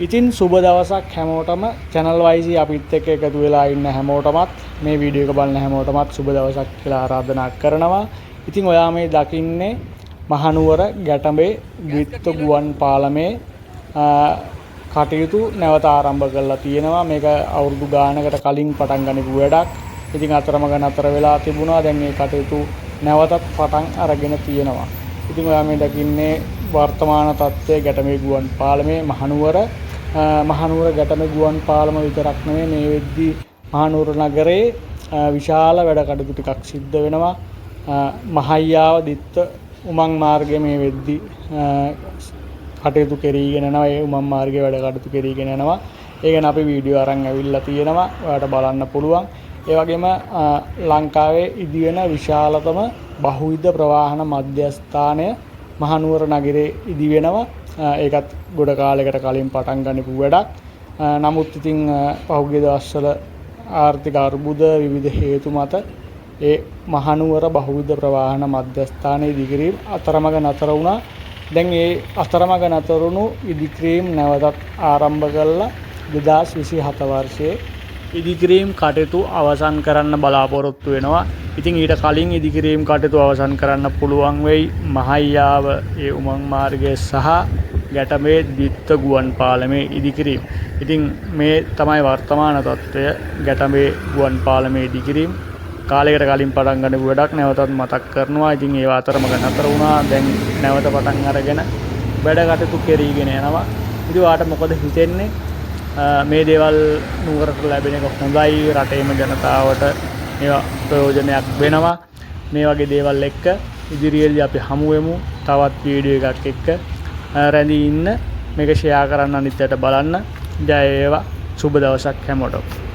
ඉතින් සුබ දවසක් හැමෝටම channel wise අපිත් එක්ක එකතු වෙලා ඉන්න හැමෝටමත් මේ වීඩියෝ එක බලන හැමෝටමත් සුබ දවසක් කියලා ආරාධනා කරනවා. ඉතින් ඔයා මේ දකින්නේ මහනුවර ගැටඹේ ද්විත්ව ගුවන් පාලමේ කටයුතු නැවත ආරම්භ කරලා තියෙනවා. මේක අවුරුදු ගානකට කලින් පටන් ගනිපු වැඩක්. ඉතින් අතරමඟ නතර වෙලා තිබුණා. දැන් මේ කටයුතු නැවතත් පටන් අරගෙන තියෙනවා. ඉතින් ඔයා මේ දකින්නේ වර්තමාන තත්ත්වයේ ගැටඹේ ගුවන් පාලමේ මහනුවර ගැටඹේ ගුවන් පාලම විතරක් නෙමෙයි මේ වෙද්දී මහනුවර නගරේ විශාල වැඩ කටයුතු ටිකක් සිද්ධ වෙනවා. මහයියාව දිත්ත උමං මාර්ගයේ මේ වෙද්දී කටයුතු කෙරීගෙන යනවා. ඒ උමං මාර්ගයේ වැඩ කටයුතු කෙරීගෙන යනවා. ඒ ගැන අපි වීඩියෝ අරන් ඇවිල්ලා තියෙනවා. ඔයාලට බලන්න පුළුවන්. ඒ වගේම ලංකාවේ ඉදිවෙන විශාලතම බහුවිධ ප්‍රවාහන මධ්‍යස්ථානය මහනුවර නගරේ ඉදිවෙනවා. ඒකත් ගොඩ කාලයකට කලින් පටන් ගනිපු වැඩක්. නමුත් ඉතින් පහුගිය දවස්වල ආර්ථික අර්බුද විවිධ හේතු මත ඒ මහනුවර බහුවිධ ප්‍රවාහන මධ්‍යස්ථානයේ ඉදිකිරීම අතරමඟ නතර වුණා. දැන් ඒ අතරමඟ නතර වුණු ඉදිකිරීම නැවතත් ආරම්භ කළා 2027 වර්ෂයේ ඉදිකිරීම් කටයුතු අවසන් කරන්න බලාපොරොත්තු වෙනවා. ඉතින් ඊට කලින් ඉදිකිරීම් කටයුතු අවසන් කරන්න පුළුවන් වෙයි මහයියාව ඒ උමං මාර්ගයේ සහ ගැටඹේ ද්විත්ව ගුවන් පාලමේ ඉදිකිරීම. ඉතින් මේ තමයි වර්තමාන තත්ත්වය ගැටඹේ ගුවන් පාලමේ ඉදිකිරීම. කාලයකට කලින් පටන් ගන්නපු වැඩක් නැවතත් මතක් කරනවා. ඉතින් ඒව අතරමඟ නතර වුණා. දැන් නැවත පටන් අරගෙන වැඩ කටයුතු කෙරීගෙන යනවා. ඉතින් ඔයාට මොකද හිතෙන්නේ? මේ දේවල් නුවරට ලැබෙන එක හොඳයි. රටේම ජනතාවට මේවා ප්‍රයෝජනයක් වෙනවා. මේ වගේ දේවල් එක්ක ඉදිරියේදී අපි හමු වෙමු. තවත් වීඩියෝ එකක් එක්ක රැඳී ඉන්න. මේක ෂෙයා කරන්න අනිත් අයට බලන්න. ජය වේවා. සුබ දවසක් හැමෝටම.